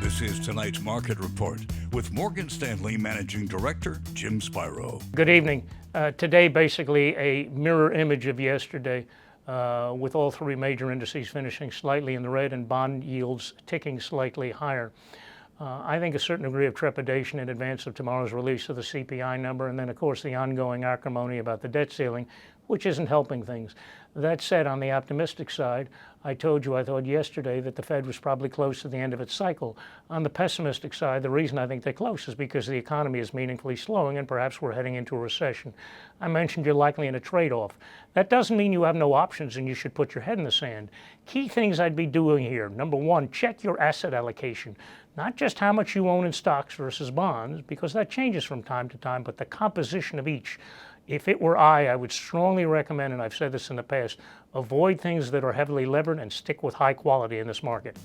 This is tonight's Market Report with Morgan Stanley Managing Director Jim Spiro. Good evening. Today, basically a mirror image of yesterday, with all three major indices finishing slightly in the red and bond yields ticking slightly higher. I think a certain degree of trepidation in advance of tomorrow's release of the CPI number, and then of course the ongoing acrimony about the debt ceiling, which isn't helping things. That said, on the optimistic side, I told you I thought yesterday that the Fed was probably close to the end of its cycle. On the pessimistic side, the reason I think they're close is because the economy is meaningfully slowing and perhaps we're heading into a recession. I mentioned you're likely in a trade-off. That doesn't mean you have no options and you should put your head in the sand. Key things I'd be doing here. Number one, check your asset allocation. Not just how much you own in stocks versus bonds, because that changes from time to time, but the composition of each. If it were I would strongly recommend, and I've said this in the past, avoid things that are heavily levered and stick with high quality in this market.